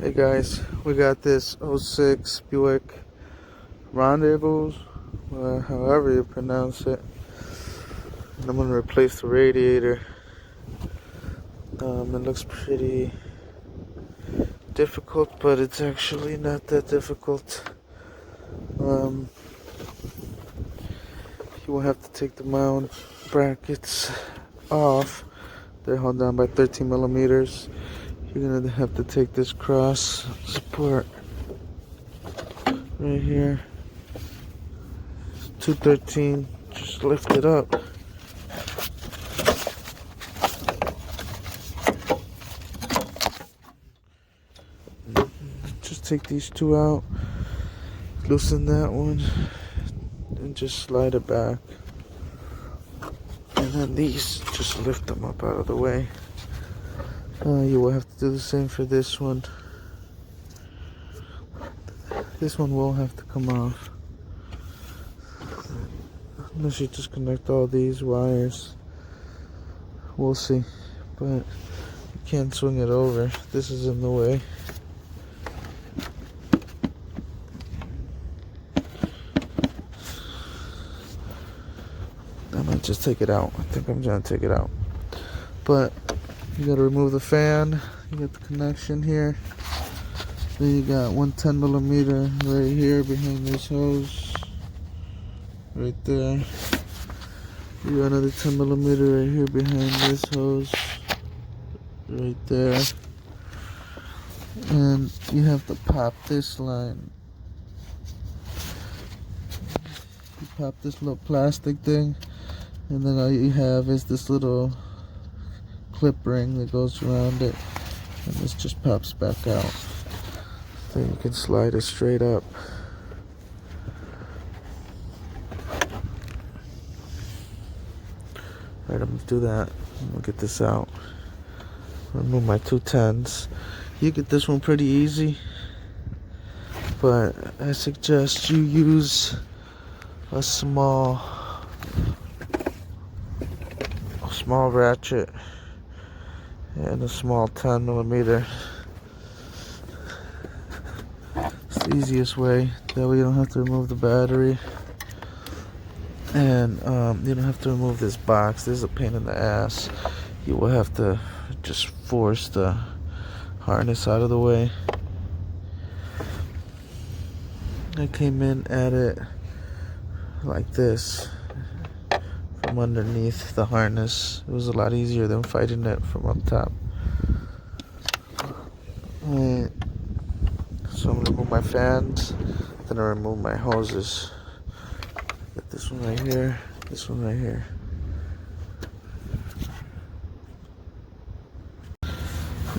Hey guys, we got this '06 Buick Rendezvous, however you pronounce it. And I'm gonna replace the radiator. It looks pretty difficult, but it's actually not that difficult. You will have to take the mount brackets off. They're held down by 13 millimeters. You're gonna have to take this cross support right here, 213. Just lift it up. Just take these two out, loosen that one, and just slide it back. And then these, just lift them up out of the way. You will have to do the same for this one. This one will have to come off, unless you just connect all these wires. We'll see, but you can't swing it over. This is in the way. I might just take it out. I think I'm gonna take it out. But you gotta remove the fan. You got the connection here. Then you got 110 millimeter right here behind this hose. Right there. You got another 10 millimeter right here behind this hose. Right there. And you have to pop this line. You pop this little plastic thing, and then all you have is this little clip ring that goes around it, and this just pops back out. Then you can slide it straight up. Alright, I'm gonna do that. I'm gonna get this out. Remove my 210s. You get this one pretty easy, but I suggest you use a small ratchet and a small 10 millimeter. It's the easiest way. That way you don't have to remove the battery, and you don't have to remove this box. This is a pain in the ass. You will have to just force the harness out of the way. I came in at it like this, from underneath the harness. It was a lot easier than fighting it from up top. Alright, so I'm gonna remove my fans, then I remove my hoses. Got this one right here, this one right here.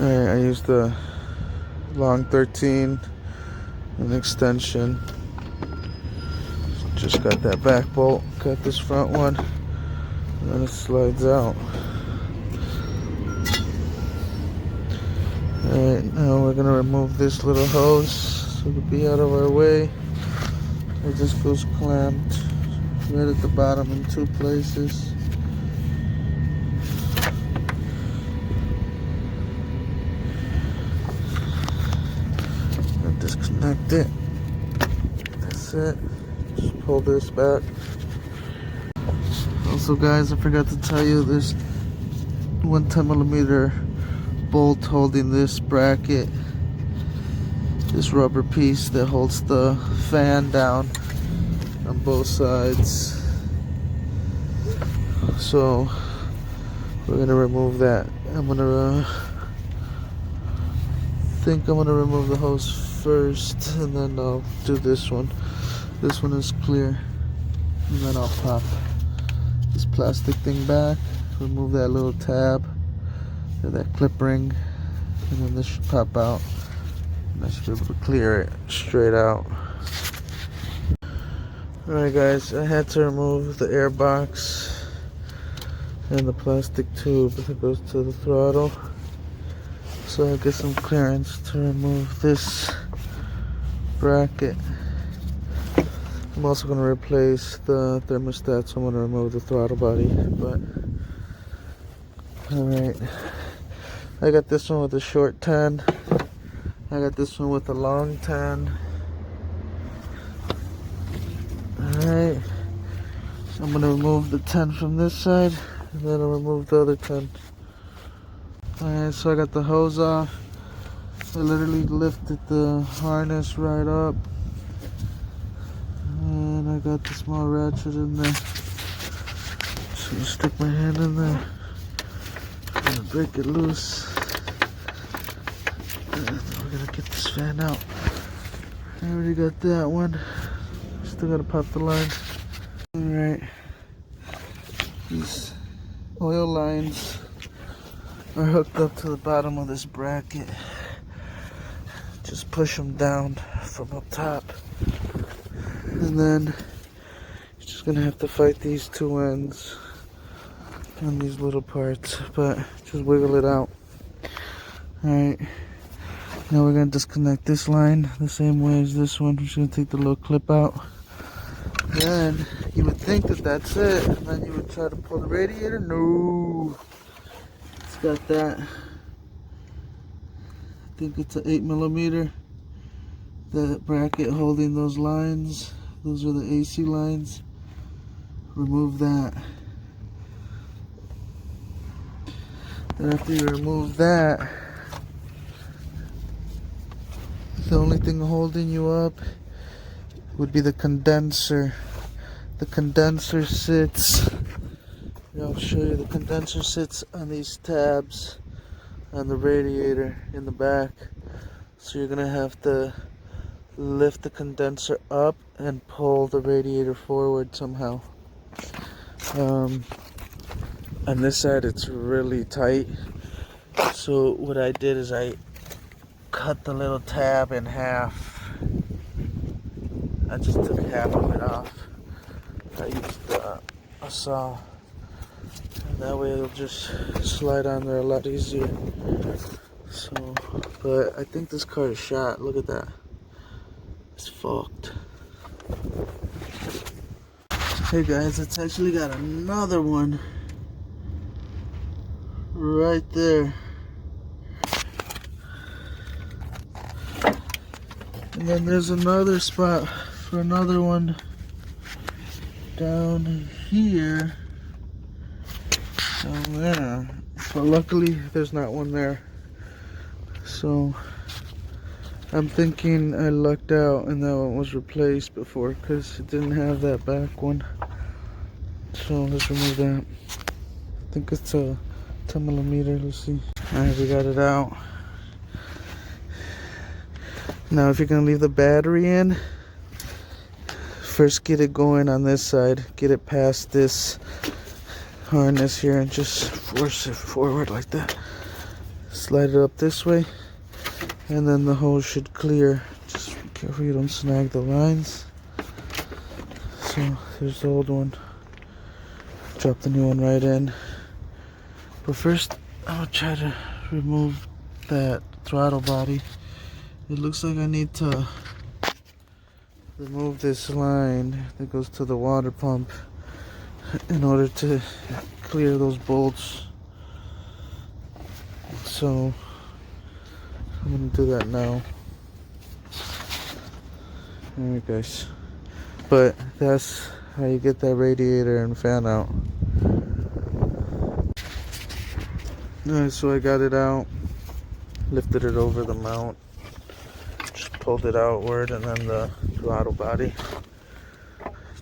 Alright, I used the long 13, an extension. Just got that back bolt, got this front one, and then it slides out. Alright, now we're gonna remove this little hose so it'll be out of our way. It just goes clamped right at the bottom in two places. And disconnect it. That's it. Just pull this back. Also guys, I forgot to tell you, there's 110 millimeter bolt holding this bracket, this rubber piece that holds the fan down on both sides. So we're gonna remove that. I'm gonna remove the hose first, and then I'll do this one. This one is clear, and then I'll pop this plastic thing back, remove that little tab or that clip ring, and then this should pop out, and I should be able to clear it straight out. Alright guys, I had to remove the air box and the plastic tube that goes to the throttle, so I get some clearance to remove this bracket. I'm also going to replace the thermostat, so I'm going to remove the throttle body. But alright, I got this one with a short 10. I got this one with a long tan. Alright, so I'm gonna remove the 10 from this side, and then I'll remove the other 10. Alright, so I got the hose off. I literally lifted the harness right up, and I got the small ratchet in there. Just gonna stick my hand in there. I'm gonna break it loose. And we're gonna get this fan out. I already got that one. Still gotta pop the line. Alright. These oil lines are hooked up to the bottom of this bracket. Just push them down from up top. And then you're just gonna have to fight these two ends on these little parts, but just wiggle it out. Alright. Now we're gonna disconnect this line the same way as this one. We're just gonna take the little clip out. Then you would think that that's it, and then you would try to pull the radiator. No, it's got that. I think it's an 8mm. The bracket holding those lines. Those are the AC lines. Remove that. Then after you remove that, the only thing holding you up would be the condenser. The condenser sits, I'll show you, the condenser sits on these tabs on the radiator in the back. So you're gonna have to lift the condenser up and pull the radiator forward somehow. On this side it's really tight. So what I did is I cut the little tab in half. I just took half of it off. I used a saw. And that way it'll just slide on there a lot easier. So, but I think this car is shot. Look at that. It's fucked. Hey guys, it's actually got another one right there. And then there's another spot for another one down here somewhere, but luckily there's not one there. So I'm thinking I lucked out and that one was replaced before because it didn't have that back one. So let's remove that. I think it's a 10mm. Let's see. Alright, we got it out. Now if you're gonna leave the battery in, first get it going on this side, get it past this harness here and just force it forward like that. Slide it up this way and then the hose should clear. Just be careful you don't snag the lines. So there's the old one. Drop the new one right in. But first I'll try to remove that throttle body. It looks like I need to remove this line that goes to the water pump in order to clear those bolts. So I'm gonna do that now. Alright guys. But that's how you get that radiator and fan out. Alright, so I got it out. Lifted it over the mount. Pulled it outward, and then the throttle body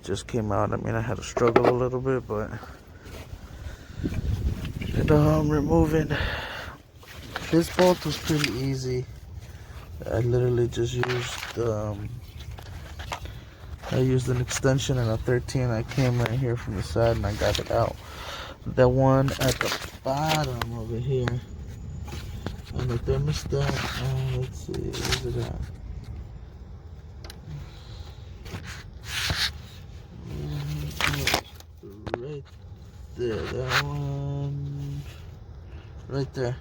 just came out. I mean, I had to struggle a little bit, but removing this bolt was pretty easy. I literally just used I used an extension and a 13. I came right here from the side and I got it out. The one at the bottom over here on the thermostat, let's see, where's it at? Right there, that one right there.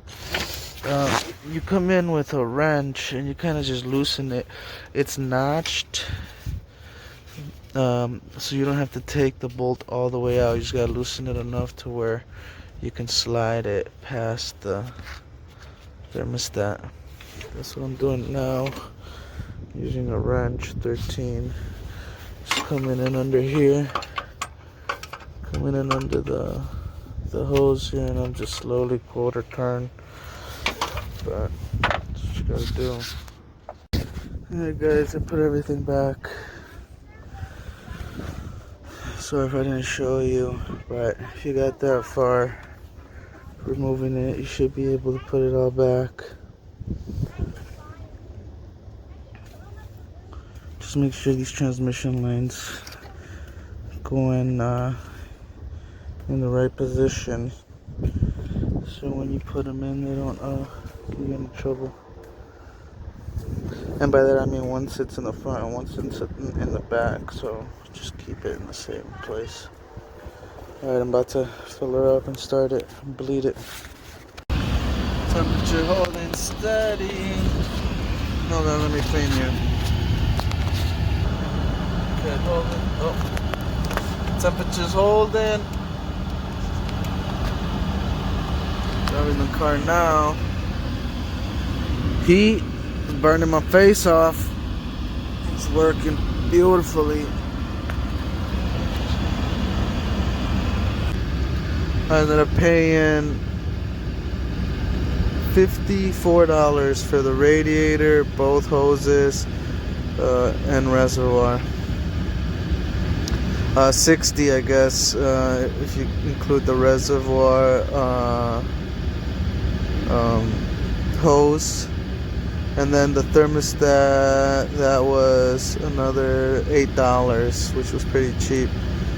You come in with a wrench and you kind of just loosen it. It's notched, so you don't have to take the bolt all the way out. You just gotta loosen it enough to where you can slide it past the thermostat. That's what I'm doing now. Using a wrench 13. Just coming in under here. Coming in under the hose here, and I'm just slowly quarter turn. But that's what you gotta do. Alright guys, I put everything back. Sorry if I didn't show you, but if you got that far removing it, you should be able to put it all back. Just make sure these transmission lines go in the right position, so when you put them in, they don't get you into trouble. And by that I mean one sits in the front and one sits in the back, so just keep it in the same place. Alright, I'm about to fill her up and start it, and bleed it. Temperature holding steady. Hold on, let me clean you. Okay, hold it. Oh. Temperature's holding. Driving the car now. Heat is burning my face off. It's working beautifully. I ended up paying $54 for the radiator, both hoses, and reservoir. 60, I guess, if you include the reservoir hose, and then the thermostat, that was another $8, which was pretty cheap.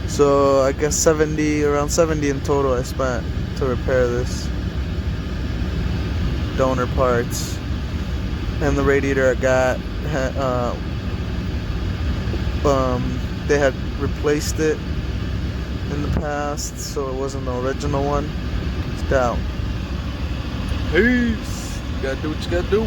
So I guess around 70 in total I spent to repair this. Donor parts, and the radiator I got they had replaced it in the past, so it wasn't the original one. It's down. Peace. You gotta do what you gotta do.